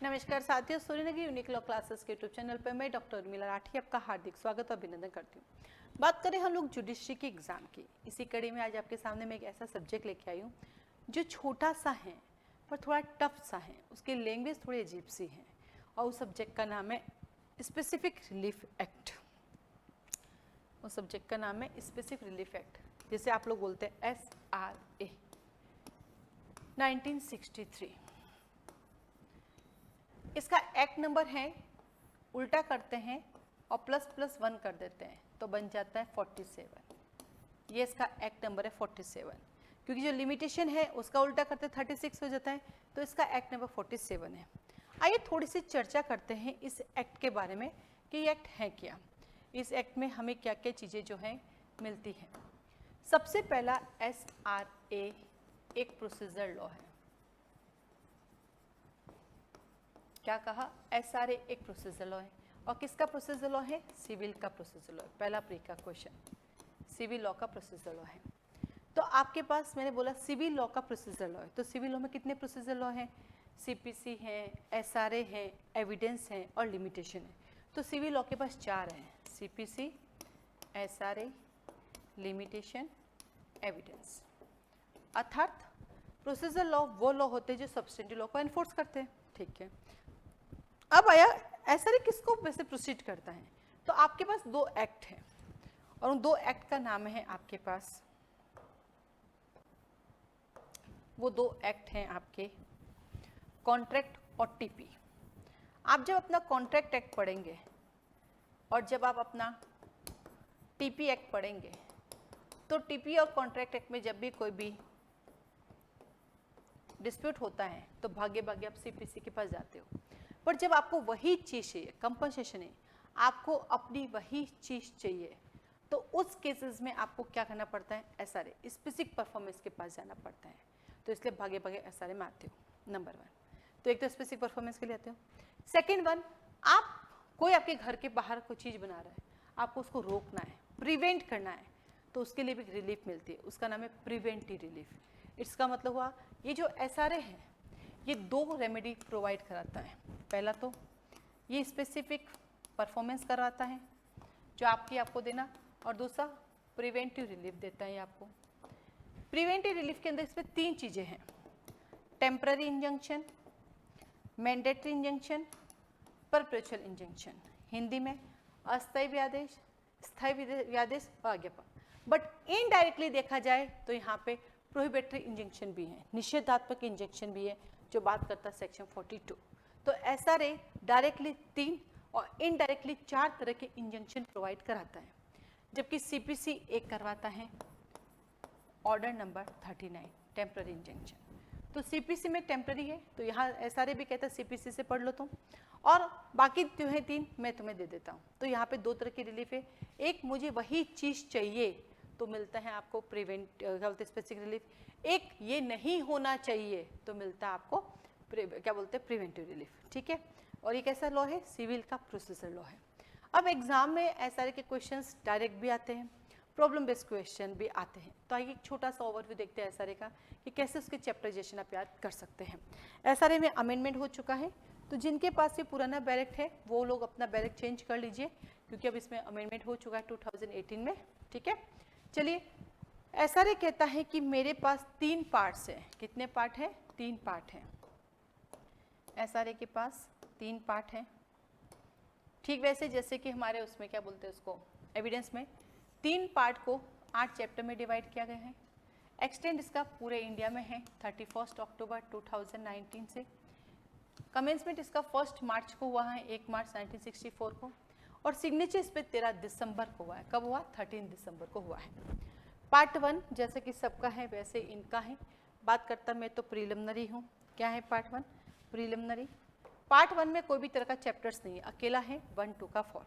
नमस्कार साथियों, Suryanagari unique law classes के यूट्यूब चैनल पर मैं डॉक्टर उर्मिला राठी आपका हार्दिक स्वागत और अभिनंदन करती हूँ। बात करें हम लोग जुडिशरी के एग्जाम की, इसी कड़ी में आज आपके सामने मैं एक ऐसा सब्जेक्ट लेके आई हूँ जो छोटा सा है पर थोड़ा टफ सा है, उसकी लैंग्वेज थोड़ी अजीब सी है और उस सब्जेक्ट का नाम है स्पेसिफिक रिलीफ एक्ट। उस सब्जेक्ट का नाम है स्पेसिफिक रिलीफ एक्ट, जिसे आप लोग बोलते हैं SRA 1963। इसका एक्ट नंबर है, उल्टा करते हैं और ++1 कर देते हैं तो बन जाता है 47। ये इसका एक्ट नंबर है 47, क्योंकि जो लिमिटेशन है उसका उल्टा करते 36 हो जाता है, तो इसका एक्ट नंबर 47 है। आइए थोड़ी सी चर्चा करते हैं इस एक्ट के बारे में कि ये एक्ट है क्या, इस एक्ट में हमें क्या क्या चीज़ें जो हैं मिलती हैं। सबसे पहला SRA एक प्रोसीजर लॉ है। क्या कहा? SRA एक प्रोसीजर लॉ है। और किसका प्रोसीजर लॉ है? सिविल का प्रोसीजर लॉ है। पहला प्री का क्वेश्चन, सिविल लॉ का प्रोसीजर लॉ है। तो आपके पास मैंने बोला सिविल लॉ का प्रोसीजर लॉ है, तो सिविल लॉ में कितने प्रोसीजर लॉ हैं? CPC है, SRA है, एविडेंस है और लिमिटेशन है। तो सिविल लॉ के पास 4 हैं, CPC, SRA, लिमिटेशन, एविडेंस। अर्थात प्रोसीजर लॉ वो लॉ होते हैं जो सब्सटेंटिव लॉ को एनफोर्स करते हैं। ठीक है, अब आया SRA किसको वैसे प्रोसीड करता है? तो आपके पास 2 एक्ट हैं और उन 2 एक्ट का नाम है आपके पास, वो 2 एक्ट हैं आपके कॉन्ट्रैक्ट और TP। आप जब अपना कॉन्ट्रैक्ट एक्ट पढ़ेंगे और जब आप अपना TP एक्ट पढ़ेंगे तो TP और कॉन्ट्रैक्ट एक्ट में जब भी कोई भी डिस्प्यूट होता है तो भागे भागे आप CPC के पास जाते हो, पर जब आपको वही चीज़ चाहिए, कंपनसेशन है, आपको अपनी वही चीज़ चाहिए, तो उस केसेस में आपको क्या करना पड़ता है? SRA स्पेसिफिक परफॉर्मेंस के पास जाना पड़ता है। तो इसलिए भागे भागे SRA में आते हो। नंबर 1 तो एक तो स्पेसिफिक परफॉर्मेंस के लिए आते हो। सेकेंड वन, आप कोई आपके घर के बाहर कोई चीज़ बना रहा है, आपको उसको रोकना है, प्रिवेंट करना है, तो उसके लिए भी रिलीफ मिलती है, उसका नाम है प्रिवेंटिव रिलीफ। इसका मतलब हुआ ये जो SRA है ये 2 रेमेडी प्रोवाइड कराता है। पहला तो ये स्पेसिफिक परफॉर्मेंस करवाता है जो आपको देना, और दूसरा प्रिवेंटिव रिलीफ देता है आपको। प्रिवेंटिव रिलीफ के अंदर इसमें 3 चीज़ें हैं, temporary injunction, mandatory injunction, perpetual injunction. Hindi में अस्थायी व्यादेश, स्थायी व्यादेश और आज्ञापन। बट इनडायरेक्टली देखा जाए तो यहाँ पे प्रोहिबिटरी इंजंक्शन भी है, निषेधात्मक इंजंक्शन भी है, जो बात करता है सेक्शन 42। तो SRA डायरेक्टली 3 और इनडायरेक्टली 4 तरह के इंजंक्शन प्रोवाइड कराता है, जबकि CPC एक करवाता है, ऑर्डर नंबर 39 टेम्पररी इंजंक्शन। तो CPC में टेम्पररी है, तो यहाँ SRA भी कहता है CPC से पढ़ लो तुम, और बाकी जो है 3 मैं तुम्हें दे देता हूँ। तो यहाँ पे 2 तरह की रिलीफ है, एक मुझे वही चीज़ चाहिए तो मिलता है आपको स्पेसिफिक रिलीफ, एक ये नहीं होना चाहिए तो मिलता है आपको क्या बोलते हैं प्रिवेंटिव रिलीफ। ठीक है, और ये कैसा लॉ है? सिविल का प्रोसीजर लॉ है। अब एग्जाम में SRA के क्वेश्चंस डायरेक्ट भी आते हैं, प्रॉब्लम बेस्ड क्वेश्चन भी आते हैं। तो आइए एक छोटा सा ओवरव्यू देखते हैं SRA का कि कैसे उसके चैप्टराइजेशन आप याद कर सकते हैं। SRA में अमेंडमेंट हो चुका है, तो जिनके पास ये पुराना बैरक है वो लोग अपना बैरक चेंज कर लीजिए, क्योंकि अब इसमें अमेंडमेंट हो चुका है 2018 में। ठीक है, चलिए SRA कहता है कि मेरे पास 3 पार्ट्स हैं। कितने पार्ट हैं? 3 पार्ट हैं। SRA के पास 3 पार्ट हैं, ठीक वैसे जैसे कि हमारे उसमें क्या बोलते हैं उसको, एविडेंस में 3 पार्ट को 8 चैप्टर में डिवाइड किया गया है। एक्सटेंड इसका पूरे इंडिया में है 31 अक्टूबर 2019 से। कमेंसमेंट इसका 1 मार्च को हुआ है, 1 मार्च 1964 को, और सिग्नेचर इस पर 13 दिसंबर को हुआ है। कब हुआ? 13 दिसंबर को हुआ है। पार्ट 1 जैसे कि सबका है वैसे इनका है। बात करता मैं तो प्रीलिमिनरी हूँ। क्या है पार्ट 1? प्रीलिमिनरी। पार्ट 1 में कोई भी तरह का चैप्टर्स नहीं है, अकेला है 1, 2 का 4।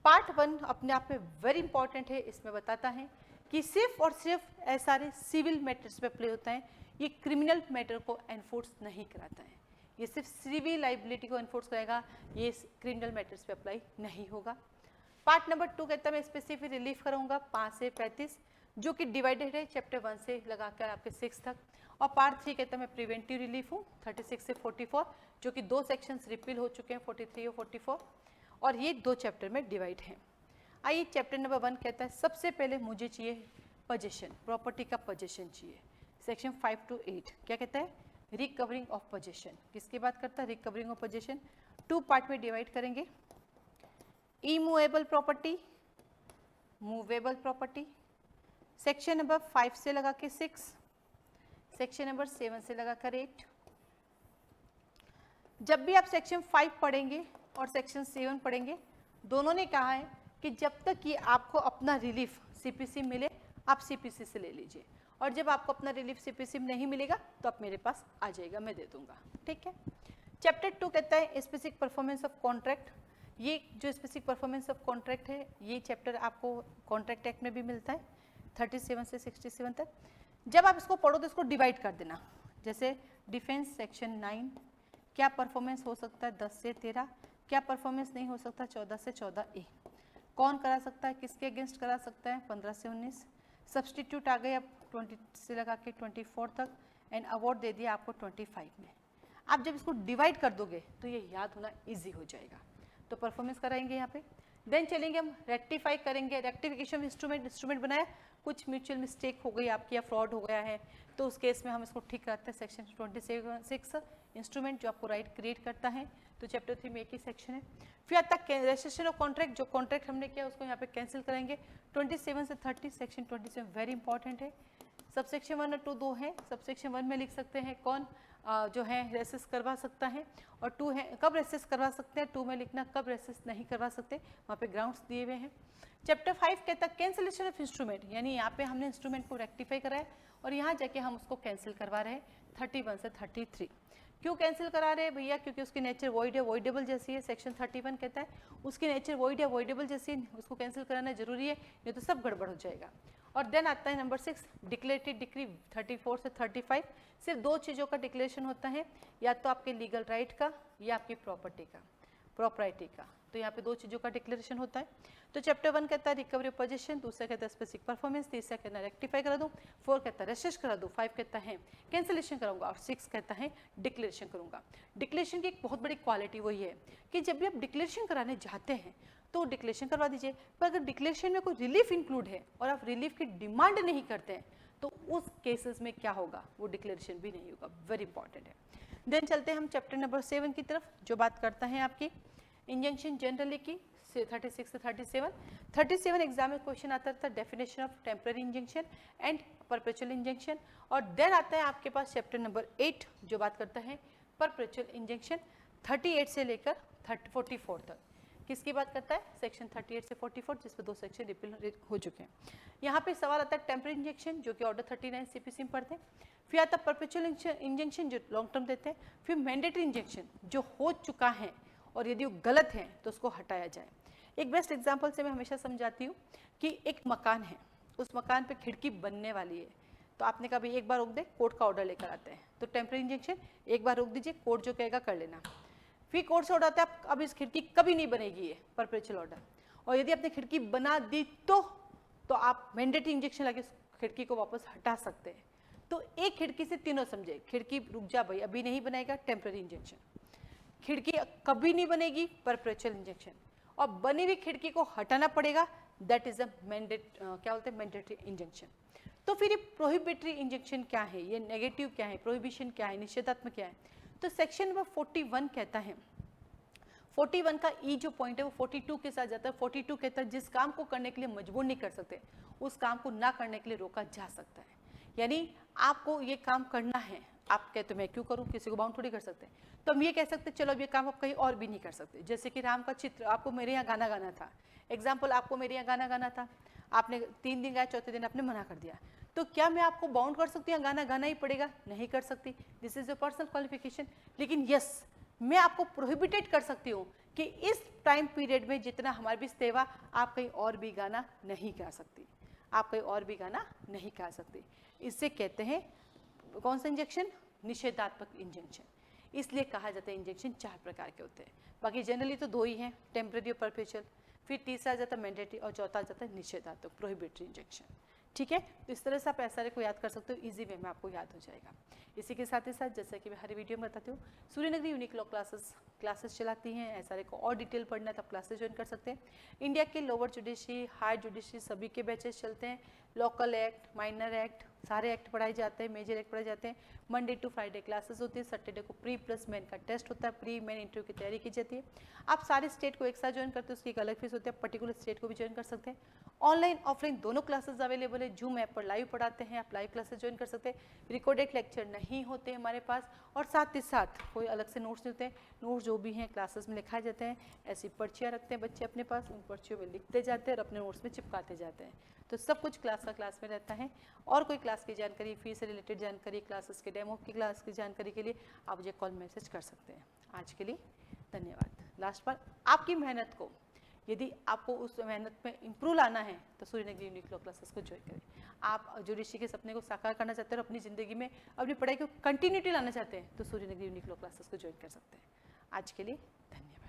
पार्ट 1 अपने आप में वेरी इंपॉर्टेंट है, इसमें बताता है कि सिर्फ और सिर्फ SRA सिविल मैटर्स पे अप्लाई होता है, ये क्रिमिनल मैटर को एनफोर्स नहीं कराता है। ये सिर्फ सिविल लाइबिलिटी को एनफोर्स करेगा, ये क्रिमिनल मैटर्स पे अप्लाई नहीं होगा। पार्ट नंबर 2 कहता है मैं स्पेसिफिक रिलीफ करूंगा 5 से 35, जो कि डिवाइडेड है चैप्टर 1 से लगाकर आपके 6 तक, और पार्ट 3 कहता है मैं प्रिवेंटिव रिलीफ हूँ 36 से 44, जो कि 2 सेक्शंस रिपील हो चुके हैं 43 और 44, और ये 2 चैप्टर में डिवाइड हैं। आइए चैप्टर नंबर 1 कहता है सबसे पहले मुझे चाहिए पोजीशन, प्रॉपर्टी का पोजीशन चाहिए। सेक्शन 5 to 8 क्या कहता है, रिकवरिंग ऑफ पोजीशन। किसकी बात करता है, रिकवरिंग ऑफ पोजीशन। 2 पार्ट में डिवाइड करेंगे, immovable property, movable property. Section number 5 से लगा के 6, सेक्शन नंबर 7 से लगा कर 8। जब भी आप सेक्शन 5 पढ़ेंगे और सेक्शन 7 पढ़ेंगे, दोनों ने कहा है कि जब तक कि आपको अपना रिलीफ सीपीसी मिले आप सीपीसी से ले लीजिए, और जब आपको अपना रिलीफ सीपीसी में नहीं मिलेगा तो आप मेरे पास आ जाएगा, मैं दे दूंगा, ठीक है। चैप्टर 2 कहता है स्पेसिफिक परफॉर्मेंस ऑफ कॉन्ट्रैक्ट। ये जो स्पेसिफिक परफॉर्मेंस ऑफ कॉन्ट्रैक्ट है, ये चैप्टर आपको कॉन्ट्रैक्ट एक्ट में भी मिलता है 37 से 67 तक। जब आप इसको पढ़ो तो इसको डिवाइड कर देना, जैसे डिफेंस सेक्शन 9, क्या परफॉर्मेंस हो सकता है 10 से 13, क्या परफॉर्मेंस नहीं हो सकता 14 से 14A, कौन करा सकता है, किसके अगेंस्ट करा सकता है 15 से 19, सब्सटीट्यूट आ गए अब 20 से लगा के 24 तक, एंड अवार्ड दे दिया आपको 25 में। आप जब इसको डिवाइड कर दोगे तो ये याद होना इजी हो जाएगा। तो परफॉर्मेंस कराएंगे यहाँ पे, देन चलेंगे हम रेक्टिफाई करेंगे, रेक्टिफिकेशन इंस्ट्रूमेंट बनाया, कुछ म्यूचुअल मिस्टेक हो गई आपकी या फ्रॉड हो गया है तो उस केस में हम इसको ठीक कराते हैं। सेक्शन 26 इंस्ट्रूमेंट जो आपको राइट क्रिएट करता है, तो चैप्टर 3 में एक ही सेक्शन है। फिर आता है रेजिस्ट्रेशन ऑफ कॉन्ट्रैक्ट, जो कॉन्ट्रैक्ट हमने किया उसको यहाँ पे कैंसिल करेंगे। 27 से 30 सेक्शन 27 वेरी इंपॉर्टेंट है। सबसेक्शन 1 और 2 दो हैं, सबसेक्शन 1 में लिख सकते हैं कौन जो है रेसेस करवा सकता है, और 2 है कब रेसेस करवा सकते हैं, 2 में लिखना कब रेसेस नहीं करवा सकते, वहाँ पे ग्राउंड्स दिए हुए हैं। चैप्टर 5 कहता है कैंसिलेशन ऑफ इंस्ट्रूमेंट, यानी यहाँ पे हमने इंस्ट्रूमेंट को रेक्टिफाई करा है और यहाँ जाके हम उसको कैंसिल करवा रहे हैं 31 से 33। क्यों कैंसिल करा रहे हैं भैया, क्योंकि उसकी नेचर वॉइड या वॉइडेबल जैसी है। सेक्शन 31 कहता है उसकी नेचर वॉइड या वॉइडेबल जैसी है, उसको कैंसिल कराना जरूरी है, नहीं तो सब गड़बड़ हो जाएगा। और देन आता है नंबर 6 डिक्लेरेटिव डिक्री 34 से 35। सिर्फ 2 चीज़ों का डिक्लेरेशन होता है, या तो आपके लीगल राइट का या आपकी प्रॉपर्टी का, प्रॉपर्टी का। तो यहाँ पे 2 चीज़ों का डिक्लेरेशन होता है। तो चैप्टर 1 कहता है रिकवरी ऑफ पोजीशन, दूसरा कहता है स्पेसिफिक परफॉर्मेंस, तीसरा कहता है रेक्टिफाई करा दूँ, 4 कहता है रेजिस्टर करा दूँ, 5 कहता है कैंसिलेशन कराऊंगा, और 6 कहता है डिक्लेरेशन करूंगा। डिक्लेरेशन की एक बहुत बड़ी क्वालिटी वही है कि जब भी आप डिक्लेरेशन कराने जाते हैं तो डिक्लेरेशन करवा दीजिए, पर अगर डिक्लेरेशन में कोई रिलीफ इंक्लूड है और आप रिलीफ की डिमांड नहीं करते हैं तो उस केसेस में क्या होगा, वो डिक्लेरेशन भी नहीं होगा। वेरी इंपॉर्टेंट है। देन चलते हैं हम चैप्टर नंबर 7 की तरफ, जो बात करता है आपकी इंजंक्शन जनरली की 36 से 37 एग्जाम में क्वेश्चन आता था definition of temporary injunction and perpetual injunction. और देन आता है आपके पास चैप्टर नंबर 8 जो बात करता है परपेचुअल इंजंक्शन 38 से लेकर 44 तक। किसकी बात करता है, सेक्शन 38 से 44, जिस पर 2 सेक्शन रिपील हो चुके हैं। यहाँ पे सवाल आता है टेम्पररी इंजेक्शन जो कि ऑर्डर 39 सीपीसी में पढ़ते हैं, फिर आता है परपेचुअल इंजेक्शन जो लॉन्ग टर्म देते हैं, फिर मैंडेटरी इंजेक्शन जो हो चुका है और यदि वो गलत है तो उसको हटाया जाए। एक बेस्ट एग्जाम्पल से मैं हमेशा समझाती हूँ कि एक मकान है, उस मकान पे खिड़की बनने वाली है, तो आपने कहा भाई एक बार रोक दे, कोर्ट का ऑर्डर लेकर आते हैं, तो टेम्पररी इंजेक्शन एक बार रोक दीजिए, कोर्ट जो कहेगा कर लेना। फिर कोर्ट से ऑर्डर आता है अब इस खिड़की कभी नहीं बनेगी, ये परपेचुअल ऑर्डर, और यदि आपने खिड़की बना दी तो आप मैंडेटरी इंजेक्शन लगे खिड़की को वापस हटा सकते हैं। तो एक खिड़की से तीनों समझे, खिड़की रुक जा भाई अभी नहीं बनेगा टेम्पररी इंजेक्शन, खिड़की कभी नहीं बनेगी परपेचुअल इंजेक्शन, और बनी हुई खिड़की को हटाना पड़ेगा, दैट इज अ क्या बोलते हैं मैंडेटरी इंजेक्शन। तो फिर ये प्रोहिबिटरी इंजेक्शन क्या है, ये नेगेटिव क्या है, प्रोहिबिशन क्या है, निषेधात्मक क्या है। तो सेक्शन नंबर 41 कहता है, 41 का ई जो पॉइंट है वो 42 के साथ जाता है। 42 कहता है जिस काम को करने के लिए मजबूर नहीं कर सकते उस काम को ना करने के लिए रोका जा सकता है। यानी आपको ये काम करना है, आप कहते मैं क्यों करूं, किसी को बाउंड थोड़ी कर सकते, तो हम ये कह सकते चलो अब ये काम आप कहीं और भी नहीं कर सकते। जैसे कि राम का चित्र, आपको मेरे यहाँ गाना गाना था, एग्जाम्पल आपको मेरे यहाँ गाना गाना था, आपने 3 दिन गाया, चौथे दिन आपने मना कर दिया, तो क्या मैं आपको बाउंड कर सकती हूँ, गाना गाना ही पड़ेगा, नहीं कर सकती, this is your personal qualification. लेकिन यस मैं आपको प्रोहिबिटेड कर सकती हूँ कि इस टाइम पीरियड में जितना हमारे बीच सेवा, आप कहीं और भी गाना नहीं गा सकती, आप कहीं और भी गाना नहीं गा सकती। इससे कहते हैं कौन सा इंजेक्शन, निषेधात्मक इंजेक्शन। इसलिए कहा जाता है इंजेक्शन 4 प्रकार के होते हैं, बाकी जनरली तो 2 ही हैं, टेम्पररी और परपेचुअल, फिर तीसरा आ जाता है मैंडेटरी और चौथा आ जाता है निषेधात्मक प्रोहिबिटरी इंजेक्शन। ठीक है, तो इस तरह से आप एसआरए को याद कर सकते हो, इजी वे में आपको याद हो जाएगा। इसी के साथ ही साथ जैसा कि मैं हर वीडियो में बताती हूँ, सूर्यनगरी यूनिक लॉ क्लासेस चलाती हैं। एसआरए को और डिटेल पढ़ना है तो आप क्लासेस ज्वाइन कर सकते हैं। इंडिया के लोअर जुडिशरी, हायर जुडिशरी सभी के बैचेस चलते हैं। लोकल एक्ट, माइनर एक्ट, सारे एक्ट पढ़ाए जाते हैं, मेजर एक्ट पढ़ाए जाते हैं। मंडे टू फ्राइडे क्लासेस होती है। सैटरडे को प्री प्लस मेन का टेस्ट होता है, प्री मेन इंटरव्यू की तैयारी की जाती है। आप सारे स्टेट को एक साथ ज्वाइन करते हैं, उसकी एक अलग फीस होती है, पर्टिकुलर स्टेट को भी ज्वाइन कर सकते हैं। ऑनलाइन ऑफलाइन दोनों क्लासेस अवेलेबल है। जूम ऐप पर लाइव पढ़ाते हैं, आप लाइव क्लासेस ज्वाइन कर सकते हैं। रिकॉर्डेड लेक्चर नहीं होते हमारे पास, और साथ ही साथ कोई अलग से नोट्स नहीं होते हैं। नोट्स जो भी हैं क्लासेस में लिखाए जाते हैं। ऐसी पर्चियाँ रखते हैं बच्चे अपने पास, उन पर्चियों में लिखते जाते हैं और अपने नोट्स में चिपकाते जाते हैं। तो सब कुछ क्लास का क्लास में रहता है। और कोई क्लास की जानकारी, फीस से रिलेटेड जानकारी, क्लासेस के डेमो की क्लास की जानकारी के लिए आप मुझे कॉल मैसेज कर सकते हैं। आज के लिए धन्यवाद। लास्ट बार, आपकी मेहनत को, यदि आपको उस मेहनत में इम्प्रूव लाना है तो सूर्यनगरी यूनिक लॉ क्लासेस को ज्वाइन करें। आप जुडिशरी के सपने को साकार करना चाहते हैं और अपनी ज़िंदगी में अपनी पढ़ाई को कंटिन्यूटी लाना चाहते हैं तो सूर्यनगरी यूनिक लॉ क्लासेस को ज्वाइन कर सकते हैं। आज के लिए धन्यवाद।